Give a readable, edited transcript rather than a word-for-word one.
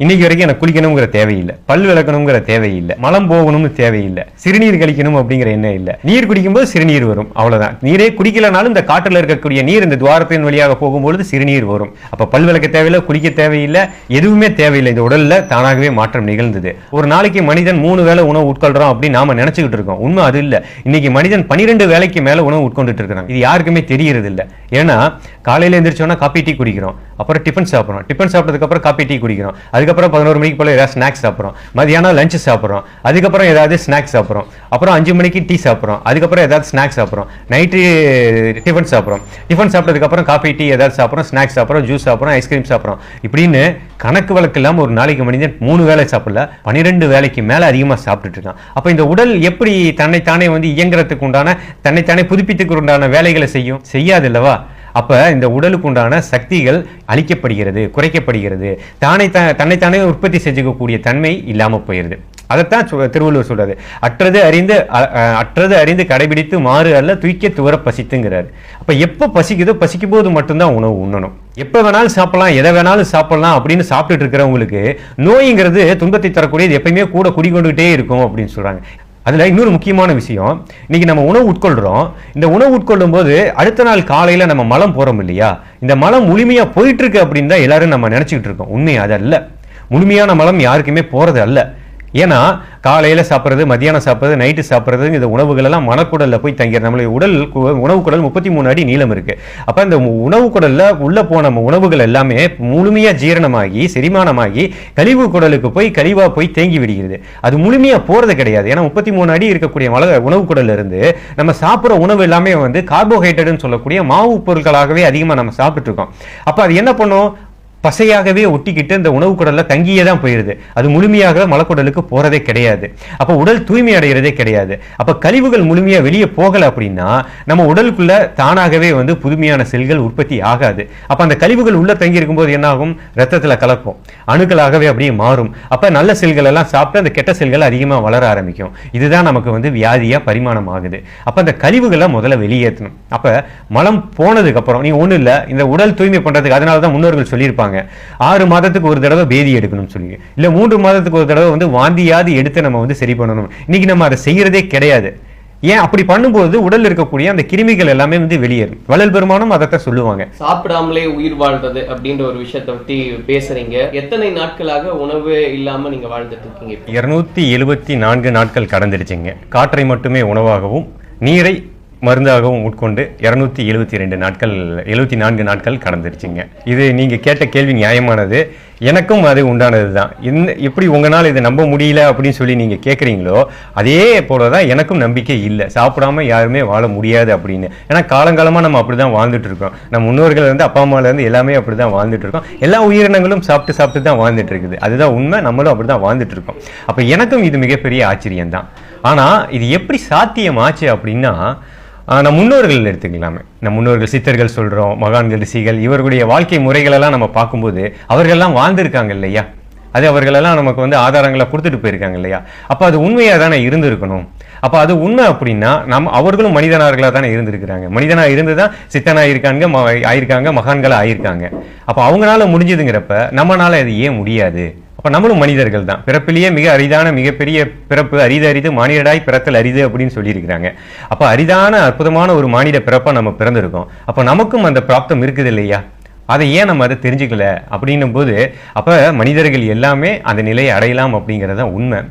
இன்னைக்கு வரைக்கும் எனக்கு குளிக்கணுங்கிற தேவையில்லை, பல் விளக்கணுங்கிற தேவையில்லை, மலம் போகணும்னு தேவையில்லை, சிறுநீர் கழிக்கணும் அப்படிங்கிற எண்ணம் இல்லை. நீர் குடிக்கும்போது சிறுநீர் வரும், அவ்வளவுதான். நீரே குடிக்கலனாலும் இந்த காற்றுல இருக்கக்கூடிய நீர் இந்த துவாரத்தின் வழியாக போகும்பொழுது சிறுநீர் வரும். அப்ப பல் விளக்க தேவையில்லை, குளிக்க தேவையில்லை, எதுவுமே தேவையில்லை. இந்த உடல்ல தானாகவே மாற்றம் நிகழ்ந்தது. ஒரு நாளைக்கு மனிதன் 3 வேளை உணவு உட்கொள்றோம் அப்படின்னு நாம நினைச்சுக்கிட்டு இருக்கோம். உண்மை அது இல்லை. இன்னைக்கு மனிதன் 12 வேளைக்கு மேல உணவு உட்கொண்டுட்டு இருக்கிறான். இது யாருக்குமே தெரியறது இல்லை. ஏன்னா காலையில எந்திரிச்சோன்னா காப்பி டீ குடிக்கிறோம், அப்புறம் டிஃபன் சாப்பிட்றோம், டிஃபன் சாப்பிட்டதுக்கு அப்புறம் காப்பி டீ குடிக்கிறோம், அதுக்கப்புறம் 11 மணிக்கு போல ஏதாவது ஸ்நாக்ஸ் சாப்பிட்றோம், மதியானம் லஞ்ச் சாப்பிட்றோம், அதுக்கப்புறம் ஏதாவது ஸ்நாக்ஸ் சாப்பிட்றோம், அப்புறம் 5 மணிக்கு டீ சாப்பிட்றோம், அதுக்கப்புறம் ஏதாவது ஸ்நாக்ஸ் சாப்பிட்றோம், நைட்டு டிஃபன் சாப்பிட்றோம், டிஃபன் சாப்பிட்டதுக்கப்புறம் காஃபி டீ ஏதாவது சாப்பிட்றோம், ஸ்நாக்ஸ் சாப்பிட்றோம், ஜூஸ் சாப்பிட்றோம், ஐஸ்கிரீம் சாப்பிட்றோம். இப்படின்னு கணக்கு வழக்கு இல்லாமல் ஒரு நாளைக்கு மனிதன் 3 வேளை சாப்பிடல, 12 வேளைக்கு மேலே அதிகமாக சாப்பிட்டுட்டு இருக்கான். அப்போ இந்த உடல் எப்படி தன்னைத்தானே இயங்குறதுக்கு உண்டான, தன்னைத்தானே புதுப்பித்துக்கு உண்டான வேலைகளை செய்யாது இல்லவா? அப்ப இந்த உடலுக்கு உண்டான சக்திகள் அளிக்கப்படுகிறது, குறைக்கப்படுகிறது, தன்னைத்தானே உற்பத்தி செஞ்சுக்கக்கூடிய தன்மை இல்லாம போயிருது. அதைத்தான் திருவள்ளுவர் சொல்றாரு, அற்றது அறிந்து கடைபிடித்து மாறு அல்ல தூய்க்க துவர பசித்துங்கிறாரு. அப்ப எப்ப பசிக்குதோ பசிக்கும் போது மட்டும்தான் உணவு உண்ணணும். எப்ப வேணாலும் சாப்பிடலாம், எதை வேணாலும் சாப்பிடலாம் அப்படின்னு சாப்பிட்டுட்டு இருக்கிறவங்களுக்கு நோய்ங்கிறது துன்பத்தை தரக்கூடியது எப்பயுமே கூட குடிக்கொண்டுகிட்டே இருக்கும் அப்படின்னு சொல்றாங்க. அதில் இன்னொரு முக்கியமான விஷயம், இன்னைக்கு நம்ம உணவு உட்கொள்கிறோம். இந்த உணவு உட்கொள்ளும் போது அடுத்த நாள் காலையில் நம்ம மலம் போகிறோம் இல்லையா? இந்த மலம் முழுமையாக போயிட்டு இருக்கு அப்படின்னு தான் எல்லாரும் நம்ம நினச்சிக்கிட்டு இருக்கோம். உண்மை அது அல்ல. முழுமையான மலம் யாருக்குமே போகிறது அல்ல. ஏன்னா காலையில் சாப்பிட்றது, மத்தியானம் சாப்பிட்றது, நைட்டு சாப்பிட்றது, இந்த உணவுகள் எல்லாம் மனக்குடலில் போய் தங்கிறது. நம்மளுடைய உணவு குடல் 33 அடி நீளம் இருக்கு. அப்போ இந்த உணவு குடலில் உள்ள போன உணவுகள் எல்லாமே முழுமையாக ஜீரணமாகி செரிமானமாகி கழிவு குடலுக்கு போய் கழிவாக போய் தேங்கி விடுகிறது. அது முழுமையாக போகிறது கிடையாது. ஏன்னா 33 அடி இருக்கக்கூடிய உணவு குடல்ல இருந்து நம்ம சாப்பிட்ற உணவு எல்லாமே கார்போஹைட்ரேட்னு சொல்லக்கூடிய மாவு பொருட்களாகவே அதிகமாக நம்ம சாப்பிட்டு இருக்கோம். அப்போ அது என்ன பண்ணும்? பசையாகவே ஒட்டிக்கிட்டு இந்த உணவு குடல்ல தங்கியே தான் போயிருது. அது முழுமையாக மலக்குடலுக்கு போறதே கிடையாது. அப்ப உடல் தூய்மை அடைகிறதே கிடையாது. அப்ப கழிவுகள் முழுமையா வெளியே போகல அப்படின்னா நம்ம உடலுக்குள்ள தானாகவே புதுமையான செல்கள் உற்பத்தி ஆகாது. அப்ப அந்த கழிவுகள் உள்ள தங்கி இருக்கும்போது என்ன ஆகும்? ரத்தத்துல கலக்கும், அணுக்களாகவே அப்படியே மாறும். அப்ப நல்ல செல்கள் எல்லாம் சாப்பிட்டு அந்த கெட்ட செல்கள் அதிகமா வளர ஆரம்பிக்கும். இதுதான் நமக்கு வியாதியா பரிமாணம் ஆகுது. அப்ப அந்த கழிவுகளை முதல்ல வெளியேற்றணும். அப்ப மலம் போனதுக்கு அப்புறம் நீ ஒண்ணு இல்ல, இந்த உடல் தூய்மை பண்றதுக்கு அதனாலதான் முன்னோர்கள் சொல்லியிருப்பாங்க, 6 மாதத்துக்கு ஒரு தடவை பேதி எடுக்கணும்னு சொல்லி, இல்ல 3 மாதத்துக்கு ஒரு தடவை வாந்தியாவது எடுத்து நம்ம சரி பண்ணணும். இன்னைக்கு நம்ம அதை செய்யறதே கிடையாது. ஏன் அப்படி பண்ணும்போது உடல் இருக்கக்கூடிய அந்த கிருமிகள் எல்லாமே வெளியேறும். வள்ளல் பெருமானும் அதைத்தான் சொல்லுவாங்க. சாப்பிடாமலே உயிர் வாழ்றது அப்படின்ற ஒரு விஷயத்தை பத்தி பேசுறீங்க. எத்தனை நாட்களாக உணவு இல்லாம நீங்க வாழ்ந்துட்டு இருக்கீங்க? 274 நாட்கள் கடந்துருச்சுங்க. காற்றை மட்டுமே உணவாகவும் நீரை மருந்தாகவும் உட்கொண்டு 274 நாட்கள் கடந்துருச்சுங்க. இது நீங்க கேட்ட கேள்வி நியாயமானது, எனக்கும் அது உண்டானது தான். எப்படி உங்களால் இதை நம்ப முடியல அப்படின்னு சொல்லி நீங்க கேட்குறீங்களோ அதே போலதான் எனக்கும் நம்பிக்கை இல்லை, சாப்பிடாம யாருமே வாழ முடியாது அப்படின்னு. ஏன்னா காலங்காலமா நம்ம அப்படிதான் வாழ்ந்துட்டு இருக்கோம். நம்ம முன்னோர்கள் அப்பா அம்மால இருந்து எல்லாமே அப்படிதான் வாழ்ந்துட்டு இருக்கோம். எல்லா உயிரினங்களும் சாப்பிட்டு தான் வாழ்ந்துட்டு இருக்குது. அதுதான் உண்மை. நம்மளும் அப்படிதான் வாழ்ந்துட்டு இருக்கோம். அப்ப எனக்கும் இது மிகப்பெரிய ஆச்சரியம் தான். ஆனா இது எப்படி சாத்தியமாச்சு அப்படின்னா, நம் முன்னோர்கள் எடுத்துக்கலாமே. நம் முன்னோர்கள் சித்தர்கள் சொல்றோம், மகான்கள், ரிஷிகள், இவர்களுடைய வாழ்க்கை முறைகளெல்லாம் நம்ம பார்க்கும்போது அவர்கள்லாம் வாழ்ந்திருக்காங்க இல்லையா? அது அவர்களெல்லாம் நமக்கு ஆதாரங்களை கொடுத்துட்டு போயிருக்காங்க இல்லையா? அப்போ அது உண்மையாக தானே இருந்திருக்கணும். அப்போ அது உண்மை அப்படின்னா அவர்களும் மனிதனார்களாக தானே இருந்திருக்கிறாங்க. மனிதனாக இருந்து தான் சித்தனாக ஆயிருக்காங்க, மகான்களாக ஆயிருக்காங்க. அப்போ அவங்களால முடிஞ்சதுங்கிறப்ப நம்மளால அது ஏன் முடியாது? அப்ப நம்மளும் மனிதர்கள் தான். பிறப்பிலேயே மிக அரிதான மிகப்பெரிய பிறப்பு, அரிது மானிடராய் பிறத்தல் அரிது அப்படின்னு சொல்லியிருக்கிறாங்க. அப்ப அரிதான அற்புதமான ஒரு மானிட பிறப்பா நம்ம பிறந்திருக்கோம். அப்ப நமக்கும் அந்த பிராப்தம் இருக்குது இல்லையா? அதை ஏன் நம்ம அதை தெரிஞ்சுக்கல அப்படின்னும் போது அப்ப மனிதர்கள் எல்லாமே அந்த நிலையை அடையலாம் அப்படிங்கிறதான் உண்மை.